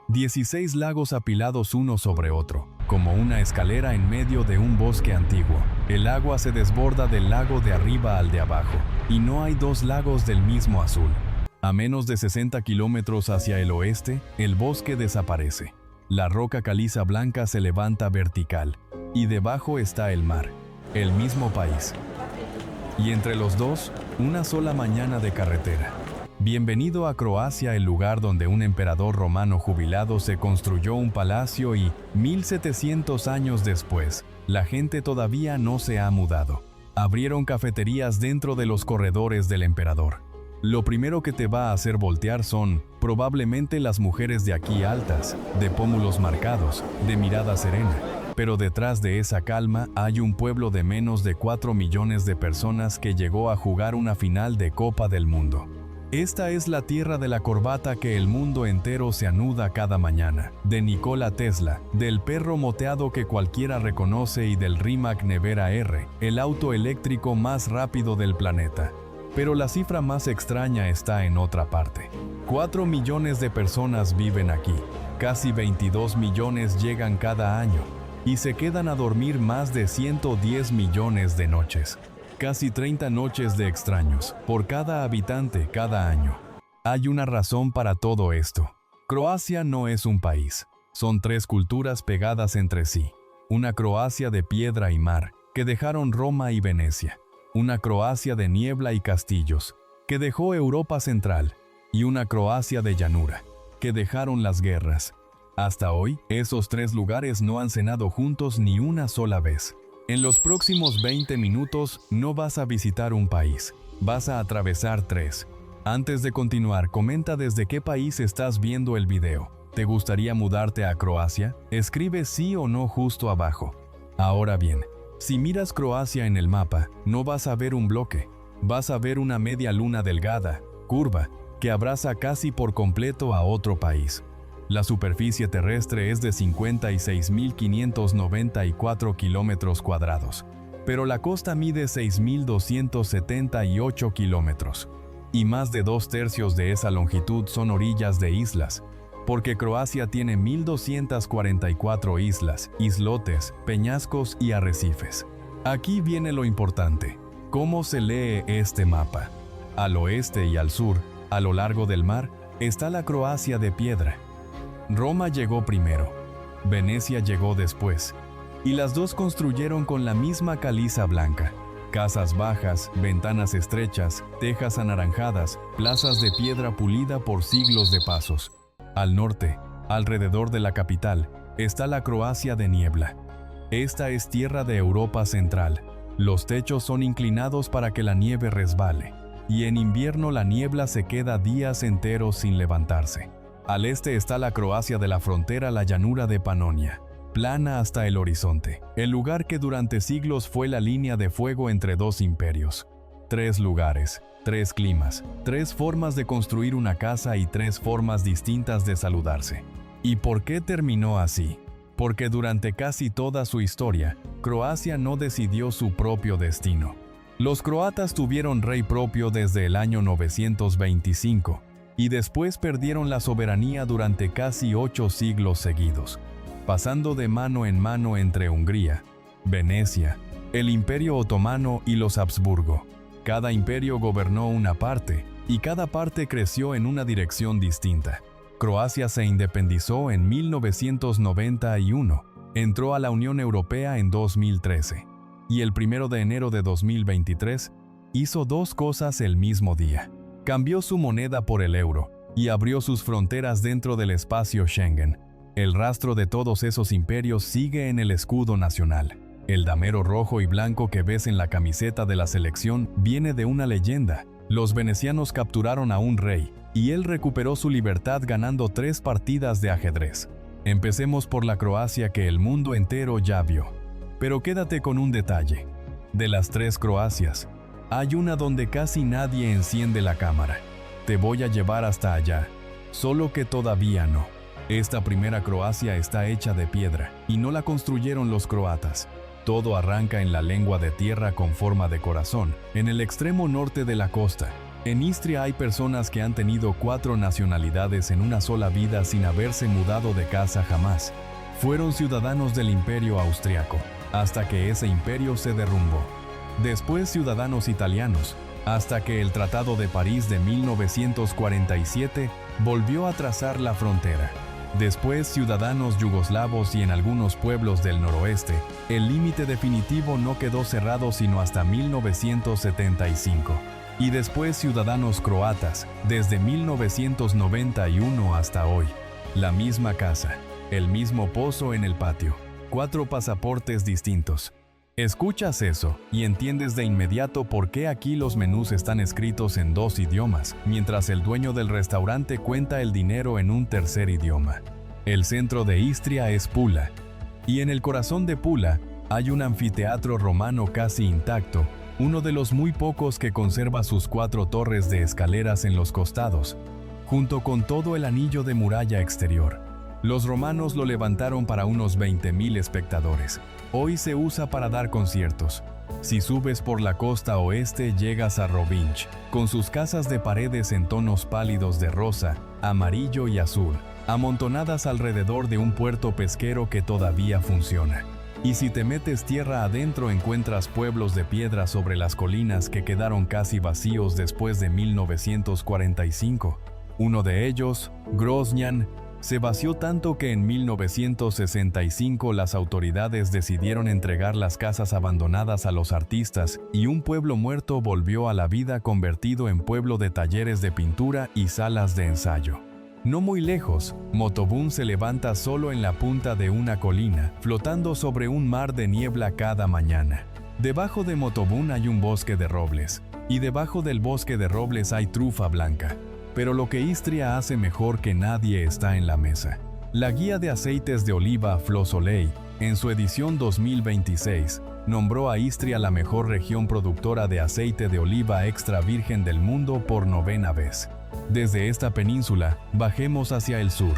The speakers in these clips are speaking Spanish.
16 lagos apilados uno sobre otro, como una escalera en medio de un bosque antiguo. El agua se desborda del lago de arriba al de abajo, y no hay dos lagos del mismo azul. A menos de 60 kilómetros hacia el oeste, el bosque desaparece. La roca caliza blanca se levanta vertical, y debajo está el mar, el mismo país. Y entre los dos, una sola mañana de carretera. Bienvenido a Croacia, el lugar donde un emperador romano jubilado se construyó un palacio y, 1700 años después, la gente todavía no se ha mudado. Abrieron cafeterías dentro de los corredores del emperador. Lo primero que te va a hacer voltear son, probablemente, las mujeres de aquí altas, de pómulos marcados, de mirada serena. Pero detrás de esa calma hay un pueblo de menos de 4 millones de personas que llegó a jugar una final de Copa del Mundo. Esta es la tierra de la corbata que el mundo entero se anuda cada mañana, de Nikola Tesla, del perro moteado que cualquiera reconoce y del Rimac Nevera R, el auto eléctrico más rápido del planeta. Pero la cifra más extraña está en otra parte. 4 millones de personas viven aquí, casi 22 millones llegan cada año, y se quedan a dormir más de 110 millones de noches. Casi 30 noches de extraños, por cada habitante cada año. Hay una razón para todo esto. Croacia no es un país. Son 3 culturas pegadas entre sí. Una Croacia de piedra y mar, que dejaron Roma y Venecia. Una Croacia de niebla y castillos, que dejó Europa Central. Y una Croacia de llanura, que dejaron las guerras. Hasta hoy, esos 3 lugares no han cenado juntos ni una sola vez. En los próximos 20 minutos no vas a visitar un país, vas a atravesar 3. Antes de continuar, comenta desde qué país estás viendo el video. ¿Te gustaría mudarte a Croacia? Escribe sí o no justo abajo. Ahora bien, si miras Croacia en el mapa, no vas a ver un bloque, vas a ver una media luna delgada, curva, que abraza casi por completo a otro país. La superficie terrestre es de 56.594 kilómetros cuadrados, pero la costa mide 6.278 kilómetros, y más de 2/3 de esa longitud son orillas de islas, porque Croacia tiene 1.244 islas, islotes, peñascos y arrecifes. Aquí viene lo importante. ¿Cómo se lee este mapa? Al oeste y al sur, a lo largo del mar, está la Croacia de piedra. Roma llegó primero, Venecia llegó después, y las dos construyeron con la misma caliza blanca. Casas bajas, ventanas estrechas, tejas anaranjadas, plazas de piedra pulida por siglos de pasos. Al norte, alrededor de la capital, está la Croacia de niebla. Esta es tierra de Europa Central. Los techos son inclinados para que la nieve resbale, y en invierno la niebla se queda días enteros sin levantarse. Al este está la Croacia de la frontera, la llanura de Panonia, plana hasta el horizonte, el lugar que durante siglos fue la línea de fuego entre 2 imperios. 3 lugares, 3 climas, 3 formas de construir una casa y 3 formas distintas de saludarse. ¿Y por qué terminó así? Porque durante casi toda su historia, Croacia no decidió su propio destino. Los croatas tuvieron rey propio desde el año 925, y después perdieron la soberanía durante casi 8 siglos seguidos, pasando de mano en mano entre Hungría, Venecia, el Imperio Otomano y los Habsburgo. Cada imperio gobernó una parte, y cada parte creció en una dirección distinta. Croacia se independizó en 1991, entró a la Unión Europea en 2013, y el 1 de enero de 2023 hizo 2 cosas el mismo día. Cambió su moneda por el euro y abrió sus fronteras dentro del espacio Schengen. El rastro de todos esos imperios sigue en el escudo nacional. El damero rojo y blanco que ves en la camiseta de la selección viene de una leyenda. Los venecianos capturaron a un rey y él recuperó su libertad ganando 3 partidas de ajedrez. Empecemos por la Croacia que el mundo entero ya vio. Pero quédate con un detalle. De las 3 Croacias, hay una donde casi nadie enciende la cámara. Te voy a llevar hasta allá, solo que todavía no. Esta primera Croacia está hecha de piedra, y no la construyeron los croatas. Todo arranca en la lengua de tierra con forma de corazón, en el extremo norte de la costa. En Istria hay personas que han tenido 4 nacionalidades en una sola vida sin haberse mudado de casa jamás. Fueron ciudadanos del Imperio Austriaco, hasta que ese imperio se derrumbó. Después ciudadanos italianos, hasta que el Tratado de París de 1947 volvió a trazar la frontera. Después ciudadanos yugoslavos y en algunos pueblos del noroeste, el límite definitivo no quedó cerrado sino hasta 1975. Y después ciudadanos croatas, desde 1991 hasta hoy. La misma casa, el mismo pozo en el patio, 4 pasaportes distintos. Escuchas eso y entiendes de inmediato por qué aquí los menús están escritos en 2 idiomas, mientras el dueño del restaurante cuenta el dinero en un tercer idioma. El centro de Istria es Pula, y en el corazón de Pula hay un anfiteatro romano casi intacto, uno de los muy pocos que conserva sus 4 torres de escaleras en los costados, junto con todo el anillo de muralla exterior. Los romanos lo levantaron para unos 20.000 espectadores. Hoy se usa para dar conciertos. Si subes por la costa oeste llegas a Rovinj, con sus casas de paredes en tonos pálidos de rosa, amarillo y azul, amontonadas alrededor de un puerto pesquero que todavía funciona. Y si te metes tierra adentro encuentras pueblos de piedra sobre las colinas que quedaron casi vacíos después de 1945. Uno de ellos, Grozñan, se vació tanto que en 1965 las autoridades decidieron entregar las casas abandonadas a los artistas y un pueblo muerto volvió a la vida convertido en pueblo de talleres de pintura y salas de ensayo. No muy lejos, Motovun se levanta solo en la punta de una colina, flotando sobre un mar de niebla cada mañana. Debajo de Motovun hay un bosque de robles, y debajo del bosque de robles hay trufa blanca. Pero lo que Istria hace mejor que nadie está en la mesa. La guía de aceites de oliva Flosolei, en su edición 2026, nombró a Istria la mejor región productora de aceite de oliva extra virgen del mundo por 9ª vez. Desde esta península, bajemos hacia el sur,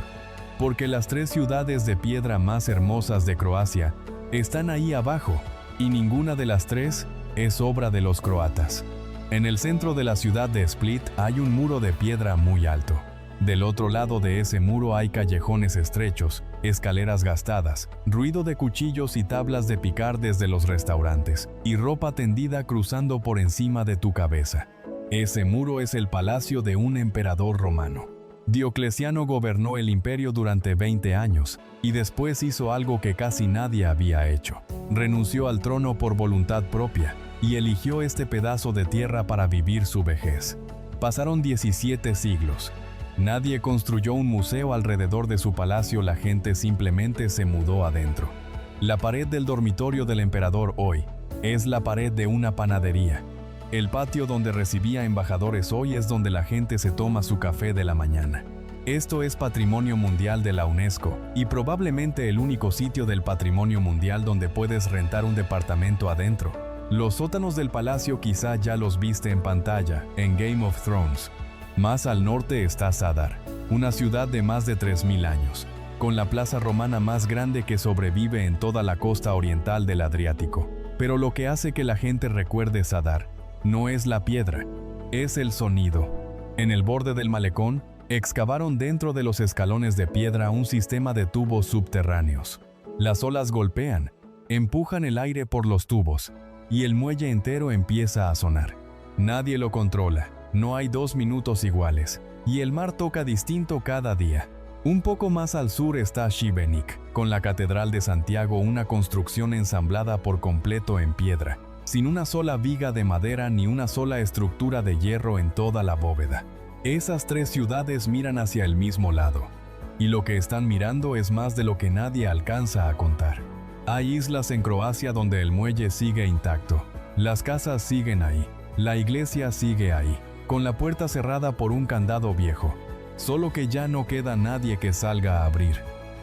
porque las 3 ciudades de piedra más hermosas de Croacia están ahí abajo, y ninguna de las 3 es obra de los croatas. En el centro de la ciudad de Split hay un muro de piedra muy alto. Del otro lado de ese muro hay callejones estrechos, escaleras gastadas, ruido de cuchillos y tablas de picar desde los restaurantes, y ropa tendida cruzando por encima de tu cabeza. Ese muro es el palacio de un emperador romano. Diocleciano gobernó el imperio durante 20 años, y después hizo algo que casi nadie había hecho. Renunció al trono por voluntad propia, y eligió este pedazo de tierra para vivir su vejez. Pasaron 17 siglos. Nadie construyó un museo alrededor de su palacio, la gente simplemente se mudó adentro. La pared del dormitorio del emperador hoy es la pared de una panadería. El patio donde recibía embajadores hoy es donde la gente se toma su café de la mañana. Esto es Patrimonio Mundial de la UNESCO, y probablemente el único sitio del Patrimonio Mundial donde puedes rentar un departamento adentro. Los sótanos del palacio quizá ya los viste en pantalla, en Game of Thrones. Más al norte está Zadar, una ciudad de más de 3.000 años, con la plaza romana más grande que sobrevive en toda la costa oriental del Adriático. Pero lo que hace que la gente recuerde Zadar no es la piedra, es el sonido. En el borde del malecón, excavaron dentro de los escalones de piedra un sistema de tubos subterráneos. Las olas golpean, empujan el aire por los tubos, y el muelle entero empieza a sonar. Nadie lo controla, no hay 2 minutos iguales, y el mar toca distinto cada día. Un poco más al sur está Šibenik, con la Catedral de Santiago, una construcción ensamblada por completo en piedra, sin una sola viga de madera ni una sola estructura de hierro en toda la bóveda. Esas 3 ciudades miran hacia el mismo lado, y lo que están mirando es más de lo que nadie alcanza a contar. Hay islas en Croacia donde el muelle sigue intacto, las casas siguen ahí, la iglesia sigue ahí, con la puerta cerrada por un candado viejo, solo que ya no queda nadie que salga a abrir.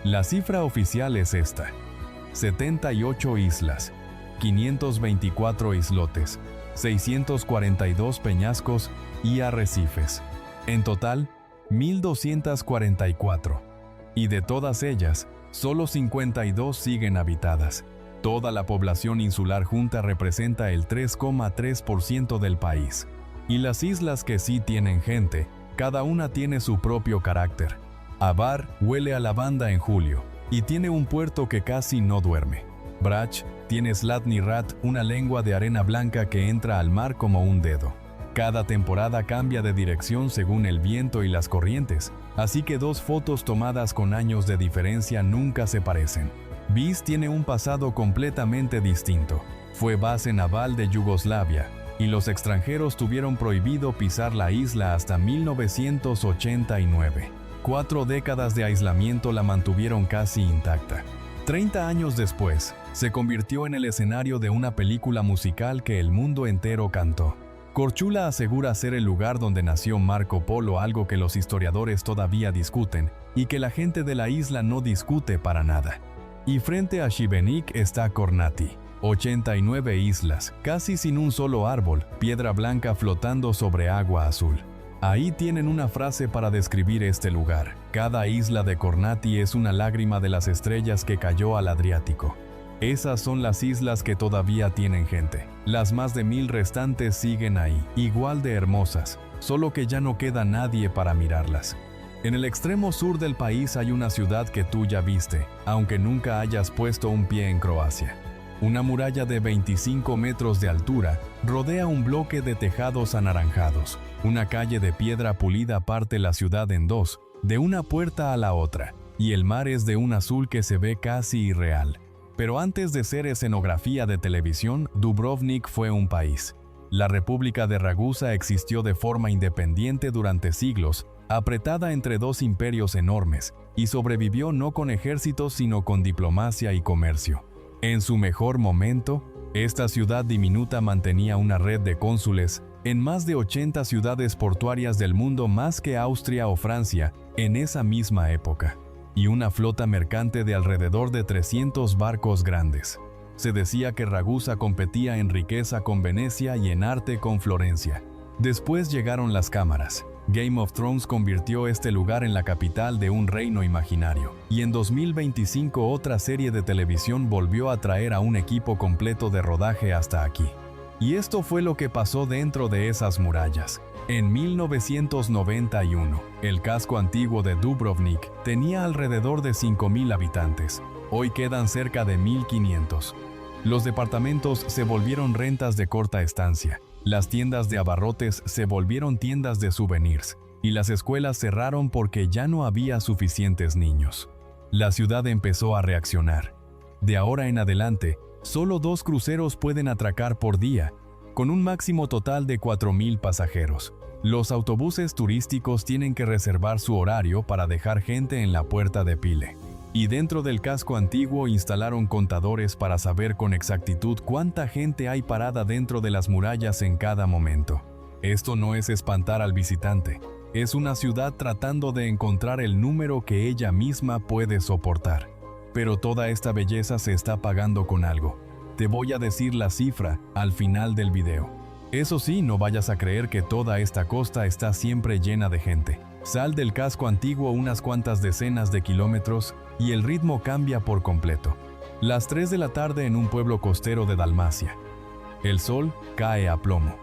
La cifra oficial es esta: 78 islas, 524 islotes, 642 peñascos y arrecifes. En total, 1.244. Y de todas ellas, solo 52 siguen habitadas. Toda la población insular junta representa el 3,3% del país. Y las islas que sí tienen gente, cada una tiene su propio carácter. Hvar huele a lavanda en julio, y tiene un puerto que casi no duerme. Brač tiene Zlatni Rat, una lengua de arena blanca que entra al mar como un dedo. Cada temporada cambia de dirección según el viento y las corrientes, así que dos fotos tomadas con años de diferencia nunca se parecen. Vis tiene un pasado completamente distinto. Fue base naval de Yugoslavia, y los extranjeros tuvieron prohibido pisar la isla hasta 1989. 4 décadas de aislamiento la mantuvieron casi intacta. 30 años después, se convirtió en el escenario de una película musical que el mundo entero cantó. Korčula asegura ser el lugar donde nació Marco Polo, algo que los historiadores todavía discuten y que la gente de la isla no discute para nada. Y frente a Šibenik está Kornati. 89 islas, casi sin un solo árbol, piedra blanca flotando sobre agua azul. Ahí tienen una frase para describir este lugar. Cada isla de Kornati es una lágrima de las estrellas que cayó al Adriático. Esas son las islas que todavía tienen gente. Las más de 1000 restantes siguen ahí, igual de hermosas, solo que ya no queda nadie para mirarlas. En el extremo sur del país hay una ciudad que tú ya viste, aunque nunca hayas puesto un pie en Croacia. Una muralla de 25 metros de altura rodea un bloque de tejados anaranjados. Una calle de piedra pulida parte la ciudad en dos, de una puerta a la otra, y el mar es de un azul que se ve casi irreal. Pero antes de ser escenografía de televisión, Dubrovnik fue un país. La República de Ragusa existió de forma independiente durante siglos, apretada entre dos imperios enormes, y sobrevivió no con ejércitos sino con diplomacia y comercio. En su mejor momento, esta ciudad diminuta mantenía una red de cónsules en más de 80 ciudades portuarias del mundo, más que Austria o Francia en esa misma época, y una flota mercante de alrededor de 300 barcos grandes. Se decía que Ragusa competía en riqueza con Venecia y en arte con Florencia. Después llegaron las cámaras. Game of Thrones convirtió este lugar en la capital de un reino imaginario, y en 2025 otra serie de televisión volvió a traer a un equipo completo de rodaje hasta aquí. Y esto fue lo que pasó dentro de esas murallas. En 1991, el casco antiguo de Dubrovnik tenía alrededor de 5.000 habitantes. Hoy quedan cerca de 1.500. Los departamentos se volvieron rentas de corta estancia. Las tiendas de abarrotes se volvieron tiendas de souvenirs, y las escuelas cerraron porque ya no había suficientes niños. La ciudad empezó a reaccionar. De ahora en adelante, solo 2 cruceros pueden atracar por día, con un máximo total de 4.000 pasajeros. Los autobuses turísticos tienen que reservar su horario para dejar gente en la puerta de Pile. Y dentro del casco antiguo instalaron contadores para saber con exactitud cuánta gente hay parada dentro de las murallas en cada momento. Esto no es espantar al visitante, es una ciudad tratando de encontrar el número que ella misma puede soportar. Pero toda esta belleza se está pagando con algo. Te voy a decir la cifra al final del video. Eso sí, no vayas a creer que toda esta costa está siempre llena de gente. Sal del casco antiguo unas cuantas decenas de kilómetros y el ritmo cambia por completo. Las 3 de la tarde en un pueblo costero de Dalmacia. El sol cae a plomo.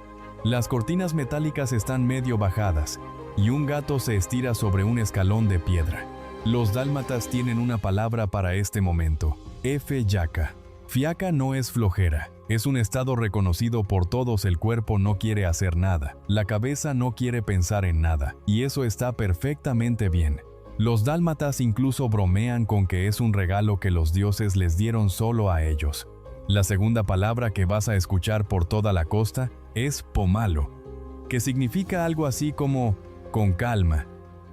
Las cortinas metálicas están medio bajadas y un gato se estira sobre un escalón de piedra. Los dálmatas tienen una palabra para este momento: fiaca. Fiaca no es flojera, es un estado reconocido por todos. El cuerpo no quiere hacer nada, la cabeza no quiere pensar en nada, y eso está perfectamente bien. Los dálmatas incluso bromean con que es un regalo que los dioses les dieron solo a ellos. La segunda palabra que vas a escuchar por toda la costa es pomalo, que significa algo así como con calma,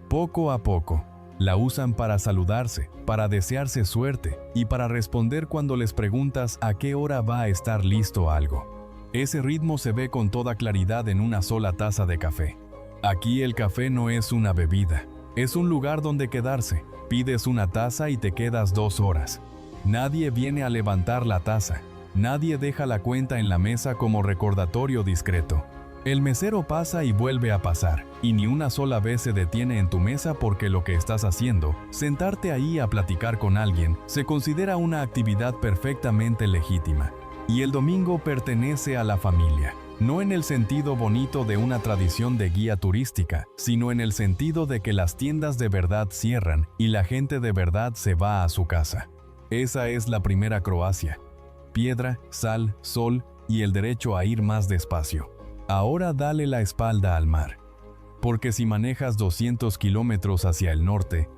poco a poco. La usan para saludarse, para desearse suerte y para responder cuando les preguntas a qué hora va a estar listo algo. Ese ritmo se ve con toda claridad en una sola taza de café. Aquí el café no es una bebida, es un lugar donde quedarse. Pides una taza y te quedas 2 horas. Nadie viene a levantar la taza, nadie deja la cuenta en la mesa como recordatorio discreto. El mesero pasa y vuelve a pasar, y ni una sola vez se detiene en tu mesa porque lo que estás haciendo, sentarte ahí a platicar con alguien, se considera una actividad perfectamente legítima. Y el domingo pertenece a la familia. no en el sentido bonito de una tradición de guía turística, sino en el sentido de que las tiendas de verdad cierran y la gente de verdad se va a su casa. Esa es la primera Croacia. Piedra, sal, sol y el derecho a ir más despacio. Ahora dale la espalda al mar. Porque si manejas 200 kilómetros hacia el norte,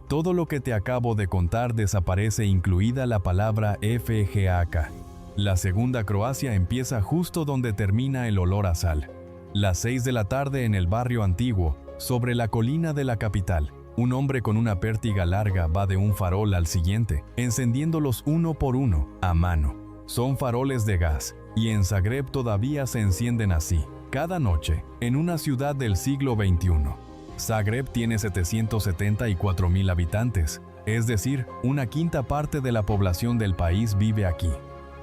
todo lo que te acabo de contar desaparece, incluida la palabra FGAK. La segunda Croacia empieza justo donde termina el olor a sal. Las 6 de la tarde en el barrio antiguo, sobre la colina de la capital. Un hombre con una pértiga larga va de un farol al siguiente, encendiéndolos uno por uno, a mano. Son faroles de gas, y en Zagreb todavía se encienden así, cada noche, en una ciudad del siglo XXI. Zagreb tiene 774.000 habitantes, es decir, una quinta parte de la población del país vive aquí.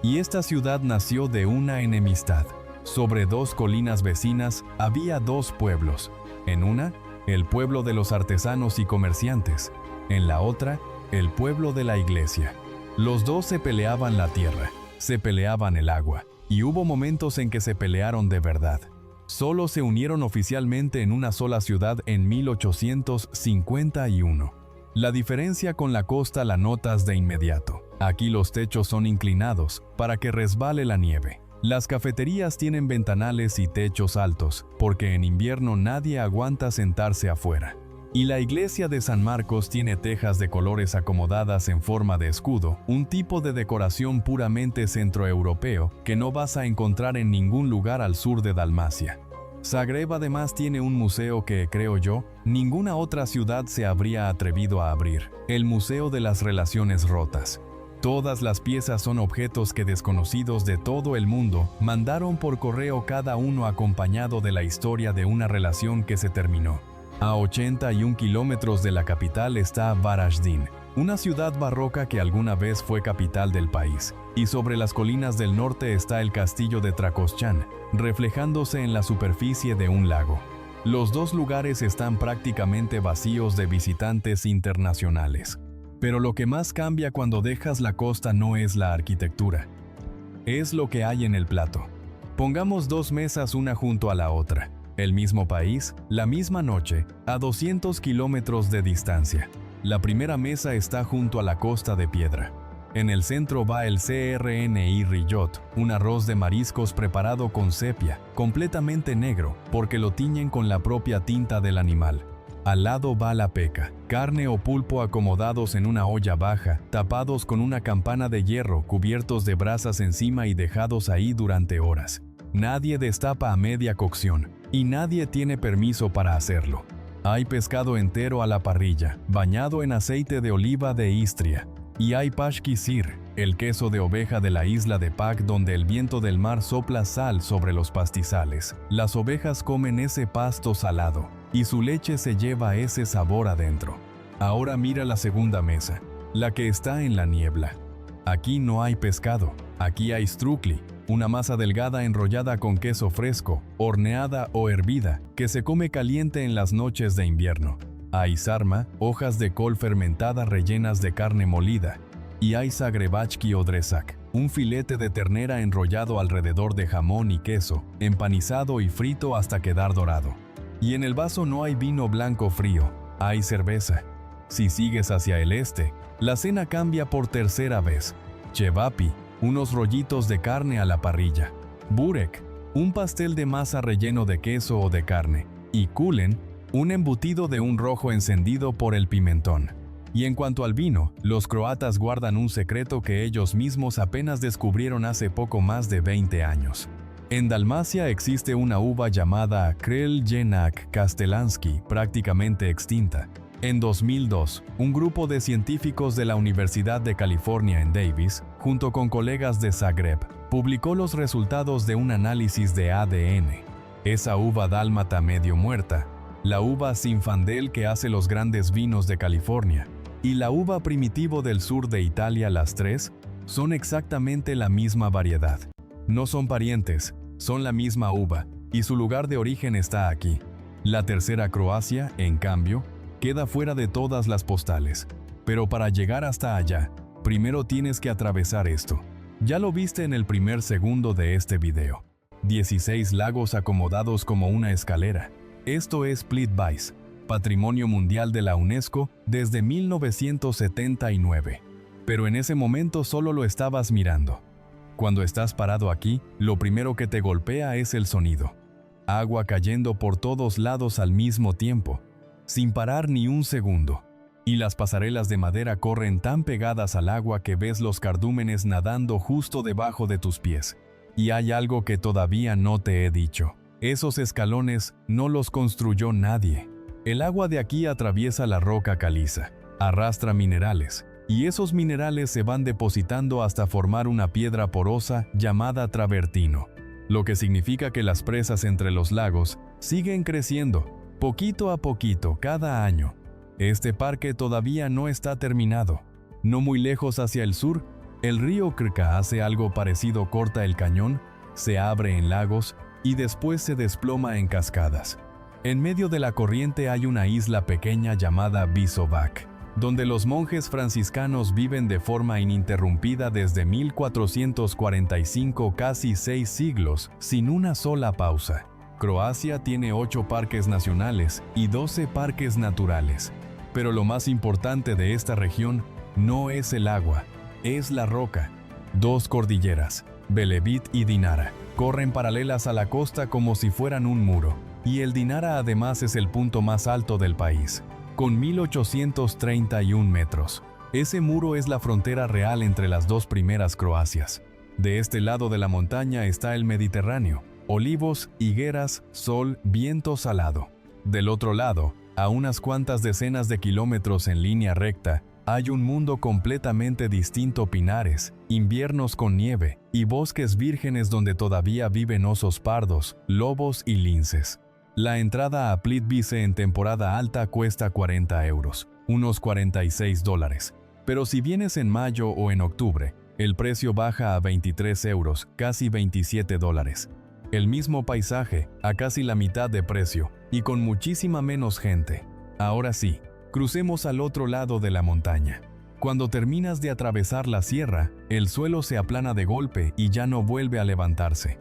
Y esta ciudad nació de una enemistad. Sobre dos colinas vecinas había dos pueblos. En una, el pueblo de los artesanos y comerciantes. En la otra, el pueblo de la iglesia. Los dos se peleaban la tierra, se peleaban el agua, y hubo momentos en que se pelearon de verdad. Solo se unieron oficialmente en una sola ciudad en 1851. La diferencia con la costa la notas de inmediato. Aquí los techos son inclinados para que resbale la nieve. Las cafeterías tienen ventanales y techos altos, porque en invierno nadie aguanta sentarse afuera. Y la iglesia de San Marcos tiene tejas de colores acomodadas en forma de escudo, un tipo de decoración puramente centroeuropeo que no vas a encontrar en ningún lugar al sur de Dalmacia. Zagreb además tiene un museo que, creo yo, ninguna otra ciudad se habría atrevido a abrir, el Museo de las Relaciones Rotas. Todas las piezas son objetos que desconocidos de todo el mundo mandaron por correo, cada uno acompañado de la historia de una relación que se terminó. A 81 kilómetros de la capital está Varaždin, una ciudad barroca que alguna vez fue capital del país, y sobre las colinas del norte está el castillo de Trakošćan, reflejándose en la superficie de un lago. Los dos lugares están prácticamente vacíos de visitantes internacionales. Pero lo que más cambia cuando dejas la costa no es la arquitectura, es lo que hay en el plato. Pongamos dos mesas una junto a la otra, el mismo país, la misma noche, a 200 kilómetros de distancia. La primera mesa está junto a la costa de piedra. En el centro va el CRNI Rillot, un arroz de mariscos preparado con sepia, completamente negro, porque lo tiñen con la propia tinta del animal. Al lado va la peca, carne o pulpo acomodados en una olla baja, tapados con una campana de hierro, cubiertos de brasas encima y dejados ahí durante horas. Nadie destapa a media cocción, y nadie tiene permiso para hacerlo. Hay pescado entero a la parrilla, bañado en aceite de oliva de Istria. Y hay pashki sir, el queso de oveja de la isla de Pag, donde el viento del mar sopla sal sobre los pastizales. Las ovejas comen ese pasto salado, y su leche se lleva ese sabor adentro. Ahora mira la segunda mesa, la que está en la niebla. Aquí no hay pescado, aquí hay strukli, una masa delgada enrollada con queso fresco, horneada o hervida, que se come caliente en las noches de invierno. Hay sarma, hojas de col fermentada rellenas de carne molida. Y hay zagrebački o dresak, un filete de ternera enrollado alrededor de jamón y queso, empanizado y frito hasta quedar dorado. Y en el vaso no hay vino blanco frío, hay cerveza. Si sigues hacia el este, la cena cambia por tercera vez. Cevapi, unos rollitos de carne a la parrilla. Burek, un pastel de masa relleno de queso o de carne. Y kulen, un embutido de un rojo encendido por el pimentón. Y en cuanto al vino, los croatas guardan un secreto que ellos mismos apenas descubrieron hace poco más de 20 años. En Dalmacia existe una uva llamada Kreljenak Kastelanski, prácticamente extinta. En 2002, un grupo de científicos de la Universidad de California en Davis, junto con colegas de Zagreb, publicó los resultados de un análisis de ADN. Esa uva dálmata medio muerta, la uva Zinfandel que hace los grandes vinos de California, y la uva primitivo del sur de Italia, las tres, son exactamente la misma variedad. No son parientes, son la misma uva, y su lugar de origen está aquí. La tercera Croacia, en cambio, queda fuera de todas las postales. Pero para llegar hasta allá, primero tienes que atravesar esto. Ya lo viste en el primer segundo de este video. 16 lagos acomodados como una escalera. Esto es Plitvice, Patrimonio Mundial de la UNESCO desde 1979. Pero en ese momento solo lo estabas mirando. Cuando estás parado aquí, lo primero que te golpea es el sonido. Agua cayendo por todos lados al mismo tiempo, sin parar ni un segundo. Y las pasarelas de madera corren tan pegadas al agua que ves los cardúmenes nadando justo debajo de tus pies. Y hay algo que todavía no te he dicho. Esos escalones no los construyó nadie. El agua de aquí atraviesa la roca caliza, arrastra minerales, y esos minerales se van depositando hasta formar una piedra porosa llamada travertino, lo que significa que las presas entre los lagos siguen creciendo, poquito a poquito, cada año. Este parque todavía no está terminado. No muy lejos hacia el sur, el río Krka hace algo parecido, corta el cañón, se abre en lagos y después se desploma en cascadas. En medio de la corriente hay una isla pequeña llamada Bisovac, donde los monjes franciscanos viven de forma ininterrumpida desde 1445, casi 6 siglos, sin una sola pausa. Croacia tiene 8 parques nacionales y 12 parques naturales. Pero lo más importante de esta región no es el agua, es la roca. 2 cordilleras, Velebit y Dinara, corren paralelas a la costa como si fueran un muro. Y el Dinara además es el punto más alto del país, con 1831 metros. Ese muro es la frontera real entre las 2 primeras Croacias. De este lado de la montaña está el Mediterráneo, olivos, higueras, sol, viento salado. Del otro lado, a unas cuantas decenas de kilómetros en línea recta, hay un mundo completamente distinto: pinares, inviernos con nieve y bosques vírgenes donde todavía viven osos pardos, lobos y linces. La entrada a Plitvice en temporada alta cuesta 40 euros, unos $46. Pero si vienes en mayo o en octubre, el precio baja a 23 euros, casi $27. El mismo paisaje, a casi la mitad de precio, y con muchísima menos gente. Ahora sí, crucemos al otro lado de la montaña. Cuando terminas de atravesar la sierra, el suelo se aplana de golpe y ya no vuelve a levantarse.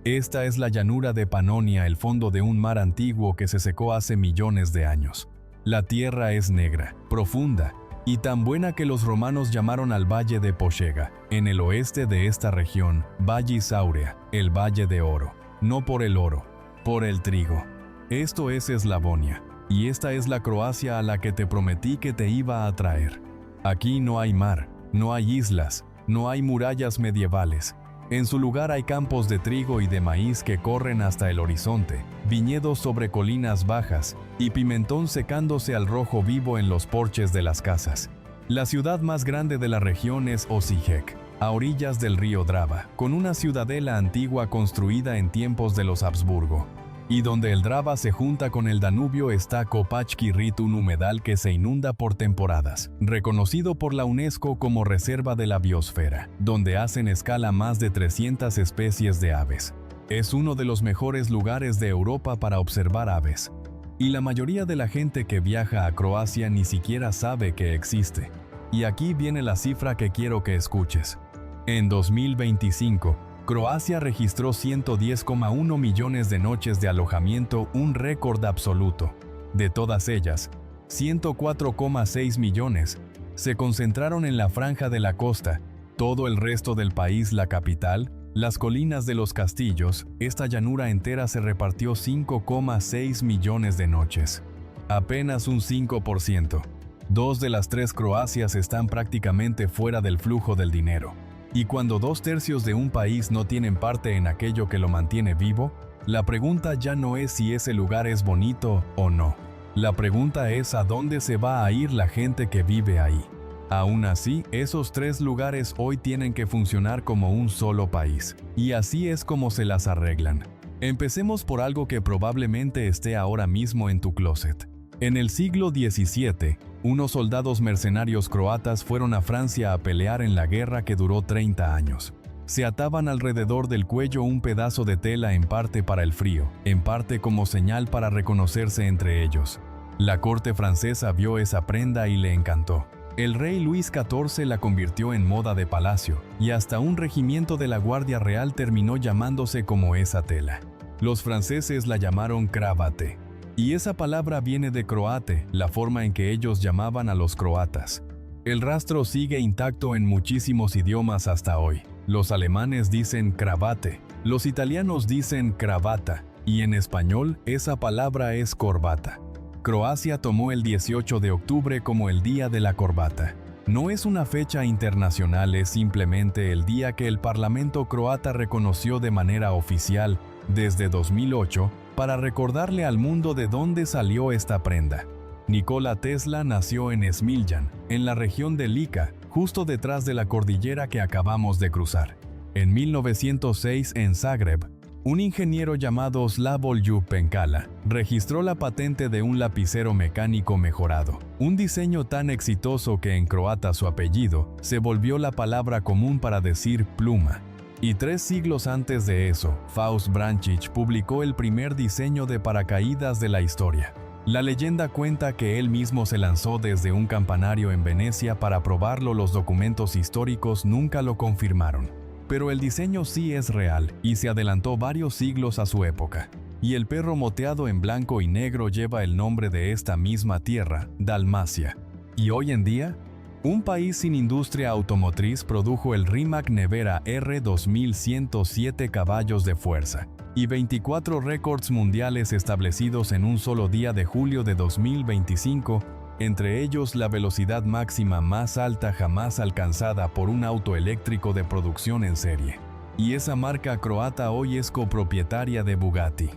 Esta es la llanura de Panonia, el fondo de un mar antiguo que se secó hace millones de años. La tierra es negra, profunda, y tan buena que los romanos llamaron al valle de Požega, en el oeste de esta región, Vallis Aurea, el Valle de Oro. No por el oro, por el trigo. Esto es Eslavonia, y esta es la Croacia a la que te prometí que te iba a traer. Aquí no hay mar, no hay islas, no hay murallas medievales. En su lugar hay campos de trigo y de maíz que corren hasta el horizonte, viñedos sobre colinas bajas y pimentón secándose al rojo vivo en los porches de las casas. La ciudad más grande de la región es Osijek, a orillas del río Drava, con una ciudadela antigua construida en tiempos de los Habsburgo. Y donde el Drava se junta con el Danubio está Kopački Rit, un humedal que se inunda por temporadas, reconocido por la UNESCO como Reserva de la Biosfera, donde hacen escala más de 300 especies de aves. Es uno de los mejores lugares de Europa para observar aves. Y la mayoría de la gente que viaja a Croacia ni siquiera sabe que existe. Y aquí viene la cifra que quiero que escuches. En 2025, Croacia registró 110,1 millones de noches de alojamiento, un récord absoluto. De todas ellas, 104,6 millones se concentraron en la franja de la costa. Todo el resto del país, la capital, las colinas de los castillos, esta llanura entera se repartió 5,6 millones de noches. Apenas un 5%. 2 de las 3 Croacias están prácticamente fuera del flujo del dinero. Y cuando 2/3 de un país no tienen parte en aquello que lo mantiene vivo, la pregunta ya no es si ese lugar es bonito o no. La pregunta es a dónde se va a ir la gente que vive ahí. Aún así, esos 3 lugares hoy tienen que funcionar como un solo país. Y así es como se las arreglan. Empecemos por algo que probablemente esté ahora mismo en tu closet. En el siglo XVII, unos soldados mercenarios croatas fueron a Francia a pelear en la guerra que duró 30 años. Se ataban alrededor del cuello un pedazo de tela, en parte para el frío, en parte como señal para reconocerse entre ellos. La corte francesa vio esa prenda y le encantó. El rey Luis XIV la convirtió en moda de palacio, y hasta un regimiento de la Guardia Real terminó llamándose como esa tela. Los franceses la llamaron cravate, y esa palabra viene de croate, la forma en que ellos llamaban a los croatas. El rastro sigue intacto en muchísimos idiomas hasta hoy. Los alemanes dicen cravate, los italianos dicen cravata, y en español esa palabra es corbata. Croacia tomó el 18 de octubre como el Día de la Corbata. No es una fecha internacional, es simplemente el día que el Parlamento croata reconoció de manera oficial desde 2008 para recordarle al mundo de dónde salió esta prenda. Nikola Tesla nació en Smiljan, en la región de Lika, justo detrás de la cordillera que acabamos de cruzar. En 1906, en Zagreb, un ingeniero llamado Slavoj Penkala registró la patente de un lapicero mecánico mejorado, un diseño tan exitoso que en croata su apellido se volvió la palabra común para decir pluma. Y 3 siglos antes de eso, Faust Brančić publicó el primer diseño de paracaídas de la historia. La leyenda cuenta que él mismo se lanzó desde un campanario en Venecia para probarlo. Los documentos históricos nunca lo confirmaron. Pero el diseño sí es real y se adelantó varios siglos a su época. Y el perro moteado en blanco y negro lleva el nombre de esta misma tierra, Dalmacia. Y hoy en día, un país sin industria automotriz produjo el Rimac Nevera R 2107 caballos de fuerza y 24 récords mundiales establecidos en un solo día de julio de 2025, entre ellos la velocidad máxima más alta jamás alcanzada por un auto eléctrico de producción en serie. Y esa marca croata hoy es copropietaria de Bugatti.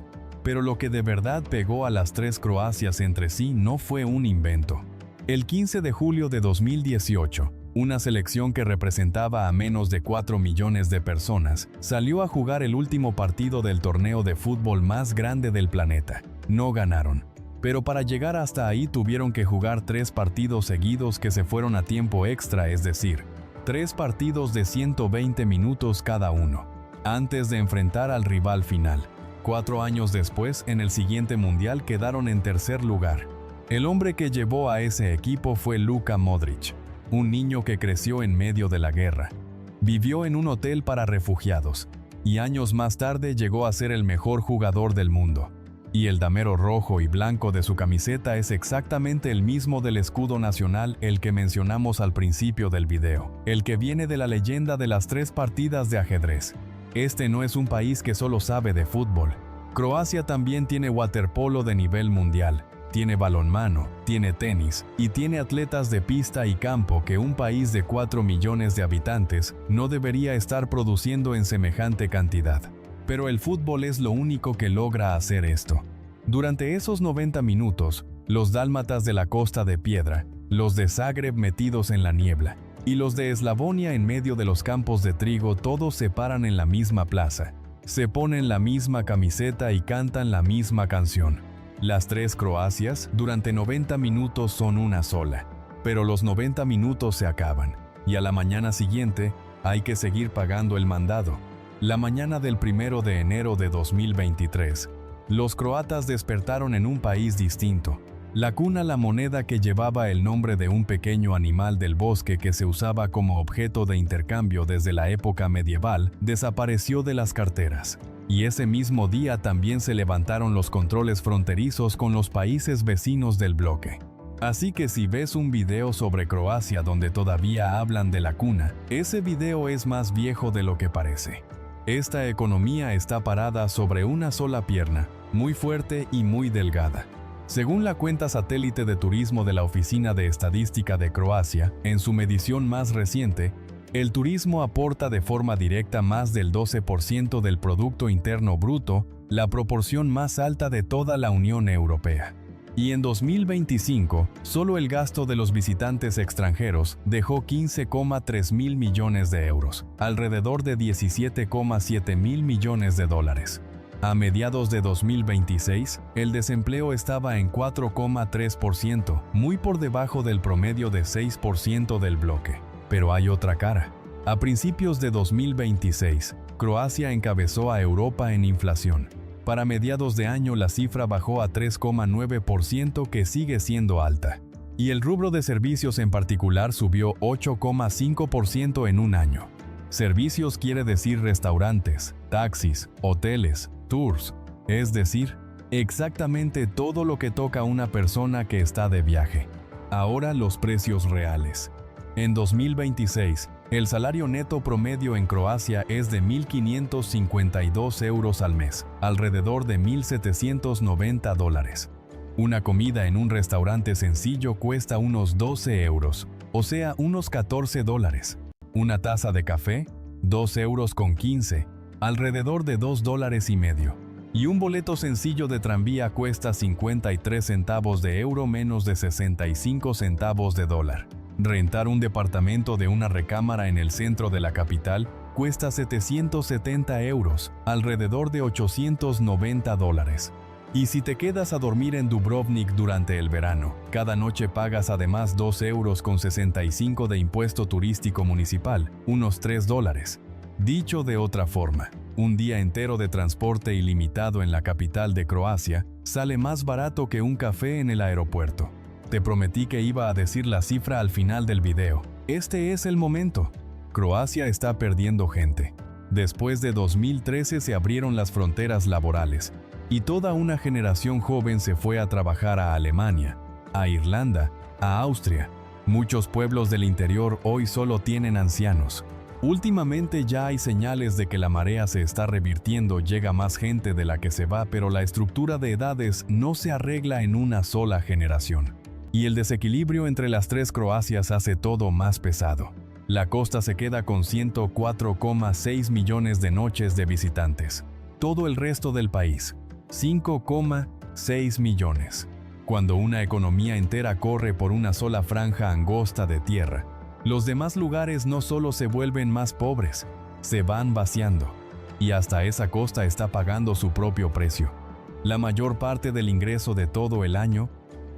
Pero lo que de verdad pegó a las 3 Croacias entre sí no fue un invento. El 15 de julio de 2018, una selección que representaba a menos de 4 millones de personas salió a jugar el último partido del torneo de fútbol más grande del planeta. No ganaron. Pero para llegar hasta ahí tuvieron que jugar 3 partidos seguidos que se fueron a tiempo extra, es decir, 3 partidos de 120 minutos cada uno, antes de enfrentar al rival final. 4 años después, en el siguiente mundial quedaron en tercer lugar. El hombre que llevó a ese equipo fue Luka Modrić, un niño que creció en medio de la guerra. Vivió en un hotel para refugiados, y años más tarde llegó a ser el mejor jugador del mundo. Y el damero rojo y blanco de su camiseta es exactamente el mismo del escudo nacional, el que mencionamos al principio del video, el que viene de la leyenda de las 3 partidas de ajedrez. Este no es un país que solo sabe de fútbol. Croacia también tiene waterpolo de nivel mundial, tiene balonmano, tiene tenis y tiene atletas de pista y campo que un país de 4 millones de habitantes no debería estar produciendo en semejante cantidad. Pero el fútbol es lo único que logra hacer esto. Durante esos 90 minutos, los dálmatas de la Costa de Piedra, los de Zagreb metidos en la niebla, y los de Eslavonia en medio de los campos de trigo, todos se paran en la misma plaza, se ponen la misma camiseta y cantan la misma canción. Las 3 Croacias durante 90 minutos son una sola, pero los 90 minutos se acaban, y a la mañana siguiente hay que seguir pagando el mandado. La mañana del 1 de enero de 2023, los croatas despertaron en un país distinto. La cuna, la moneda que llevaba el nombre de un pequeño animal del bosque que se usaba como objeto de intercambio desde la época medieval, desapareció de las carteras. Y ese mismo día también se levantaron los controles fronterizos con los países vecinos del bloque. Así que si ves un video sobre Croacia donde todavía hablan de la cuna, ese video es más viejo de lo que parece. Esta economía está parada sobre una sola pierna, muy fuerte y muy delgada. Según la cuenta satélite de turismo de la Oficina de Estadística de Croacia, en su medición más reciente, el turismo aporta de forma directa más del 12% del Producto Interno Bruto, la proporción más alta de toda la Unión Europea. Y en 2025, solo el gasto de los visitantes extranjeros dejó 15,3 mil millones de euros, alrededor de 17,7 mil millones de dólares. A mediados de 2026, el desempleo estaba en 4,3%, muy por debajo del promedio de 6% del bloque. Pero hay otra cara. A principios de 2026, Croacia encabezó a Europa en inflación. Para mediados de año la cifra bajó a 3,9%, que sigue siendo alta. Y el rubro de servicios en particular subió 8,5% en un año. Servicios quiere decir restaurantes, taxis, hoteles, tours, es decir, exactamente todo lo que toca a una persona que está de viaje. Ahora los precios reales. En 2026, el salario neto promedio en Croacia es de 1.552 euros al mes, alrededor de 1.790 dólares. Una comida en un restaurante sencillo cuesta unos 12 euros, o sea, unos 14 dólares. Una taza de café, 2,15 euros, alrededor de 2,5 dólares. Y un boleto sencillo de tranvía cuesta 53 centavos de euro menos de 65 centavos de dólar. Rentar un departamento de una recámara en el centro de la capital cuesta 770 euros, alrededor de 890 dólares. Y si te quedas a dormir en Dubrovnik durante el verano, cada noche pagas además 2,65 euros de impuesto turístico municipal, unos 3 dólares. Dicho de otra forma, un día entero de transporte ilimitado en la capital de Croacia sale más barato que un café en el aeropuerto. Te prometí que iba a decir la cifra al final del video. Este es el momento. Croacia está perdiendo gente. Después de 2013 se abrieron las fronteras laborales y toda una generación joven se fue a trabajar a Alemania, a Irlanda, a Austria. Muchos pueblos del interior hoy solo tienen ancianos. Últimamente ya hay señales de que la marea se está revirtiendo, llega más gente de la que se va, pero la estructura de edades no se arregla en una sola generación. Y el desequilibrio entre las tres Croacias hace todo más pesado. La costa se queda con 104,6 millones de noches de visitantes. Todo el resto del país, 5,6 millones. Cuando una economía entera corre por una sola franja angosta de tierra, los demás lugares no solo se vuelven más pobres, se van vaciando. Y hasta esa costa está pagando su propio precio. La mayor parte del ingreso de todo el año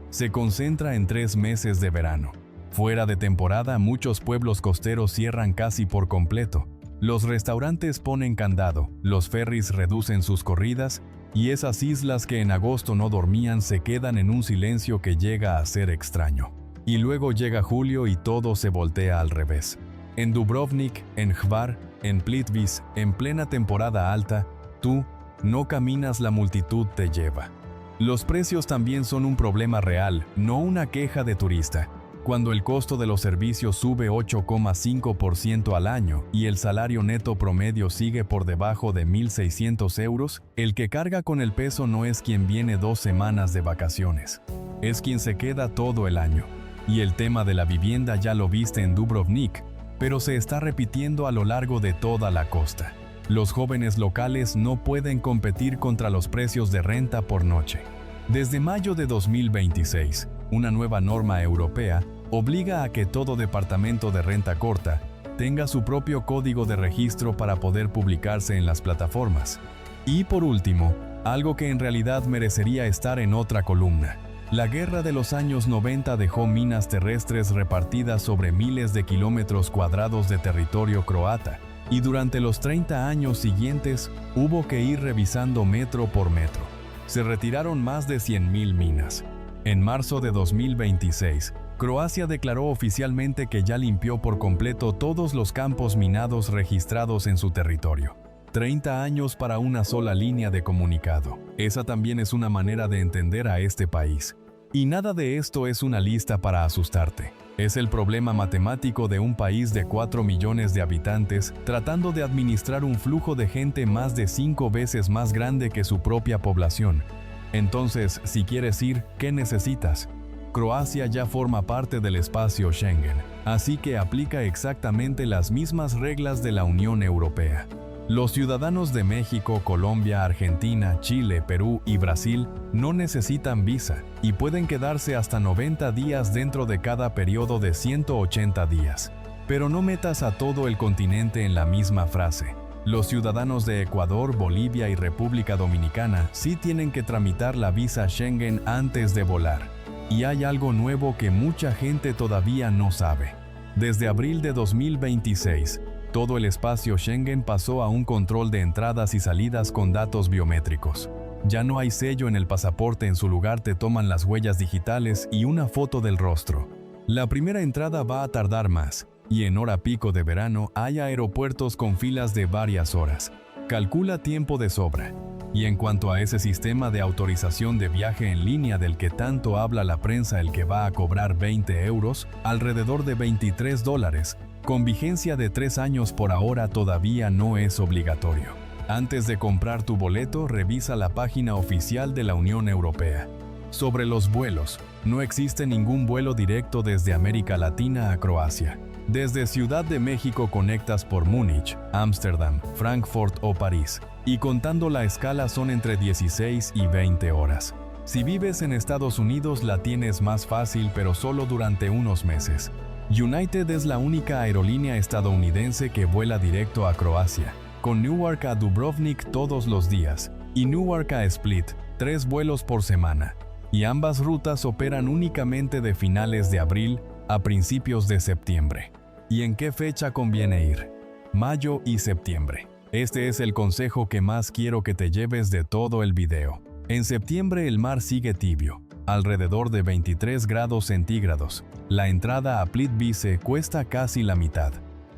se concentra en 3 meses de verano. Fuera de temporada, muchos pueblos costeros cierran casi por completo. Los restaurantes ponen candado, los ferries reducen sus corridas, y esas islas que en agosto no dormían se quedan en un silencio que llega a ser extraño. Y luego llega julio y todo se voltea al revés. En Dubrovnik, en Hvar, en Plitvice, en plena temporada alta, tú no caminas, la multitud te lleva. Los precios también son un problema real, no una queja de turista. Cuando el costo de los servicios sube 8,5% al año y el salario neto promedio sigue por debajo de 1.600 euros, el que carga con el peso no es quien viene 2 semanas de vacaciones, es quien se queda todo el año. Y el tema de la vivienda ya lo viste en Dubrovnik, pero se está repitiendo a lo largo de toda la costa. Los jóvenes locales no pueden competir contra los precios de renta por noche. Desde mayo de 2026, una nueva norma europea obliga a que todo departamento de renta corta tenga su propio código de registro para poder publicarse en las plataformas. Y por último, algo que en realidad merecería estar en otra columna. La guerra de los años 90 dejó minas terrestres repartidas sobre miles de kilómetros cuadrados de territorio croata, y durante los 30 años siguientes hubo que ir revisando metro por metro. Se retiraron más de 100.000 minas. En marzo de 2026, Croacia declaró oficialmente que ya limpió por completo todos los campos minados registrados en su territorio. 30 años para una sola línea de comunicado. Esa también es una manera de entender a este país. Y nada de esto es una lista para asustarte. Es el problema matemático de un país de 4 millones de habitantes tratando de administrar un flujo de gente más de 5 veces más grande que su propia población. Entonces, si quieres ir, ¿qué necesitas? Croacia ya forma parte del espacio Schengen, así que aplica exactamente las mismas reglas de la Unión Europea. Los ciudadanos de México, Colombia, Argentina, Chile, Perú y Brasil no necesitan visa y pueden quedarse hasta 90 días dentro de cada periodo de 180 días. Pero no metas a todo el continente en la misma frase. Los ciudadanos de Ecuador, Bolivia y República Dominicana sí tienen que tramitar la visa Schengen antes de volar. Y hay algo nuevo que mucha gente todavía no sabe. Desde abril de 2026, todo el espacio Schengen pasó a un control de entradas y salidas con datos biométricos. Ya no hay sello en el pasaporte, en su lugar te toman las huellas digitales y una foto del rostro. La primera entrada va a tardar más, y en hora pico de verano hay aeropuertos con filas de varias horas. Calcula tiempo de sobra. Y en cuanto a ese sistema de autorización de viaje en línea del que tanto habla la prensa, el que va a cobrar 20 euros, alrededor de $23, con vigencia de 3 años por ahora, todavía no es obligatorio. Antes de comprar tu boleto, revisa la página oficial de la Unión Europea. Sobre los vuelos, no existe ningún vuelo directo desde América Latina a Croacia. Desde Ciudad de México conectas por Múnich, Ámsterdam, Frankfurt o París, y contando la escala son entre 16 y 20 horas. Si vives en Estados Unidos la tienes más fácil, pero solo durante unos meses. United es la única aerolínea estadounidense que vuela directo a Croacia, con Newark a Dubrovnik todos los días, y Newark a Split, 3 vuelos por semana. Y ambas rutas operan únicamente de finales de abril a principios de septiembre. ¿Y en qué fecha conviene ir? Mayo y septiembre. Este es el consejo que más quiero que te lleves de todo el video. En septiembre el mar sigue tibio, alrededor de 23 grados centígrados. La entrada a Plitvice cuesta casi la mitad.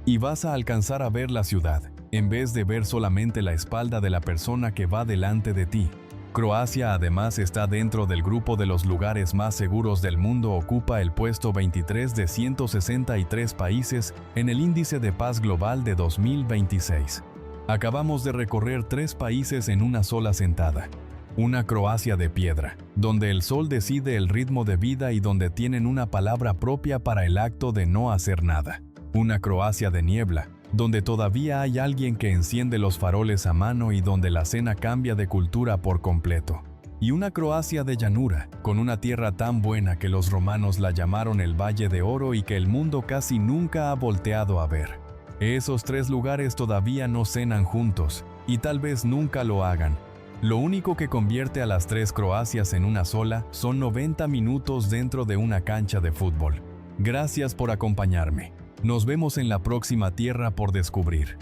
Y vas a alcanzar a ver la ciudad, en vez de ver solamente la espalda de la persona que va delante de ti. Croacia además está dentro del grupo de los lugares más seguros del mundo, ocupa el puesto 23 de 163 países en el Índice de Paz Global de 2026. Acabamos de recorrer 3 países en una sola sentada. Una Croacia de piedra, donde el sol decide el ritmo de vida y donde tienen una palabra propia para el acto de no hacer nada. Una Croacia de niebla, donde todavía hay alguien que enciende los faroles a mano y donde la cena cambia de cultura por completo. Y una Croacia de llanura, con una tierra tan buena que los romanos la llamaron el Valle de Oro y que el mundo casi nunca ha volteado a ver. Esos 3 lugares todavía no cenan juntos, y tal vez nunca lo hagan. Lo único que convierte a las 3 Croacias en una sola son 90 minutos dentro de una cancha de fútbol. Gracias por acompañarme. Nos vemos en la próxima tierra por descubrir.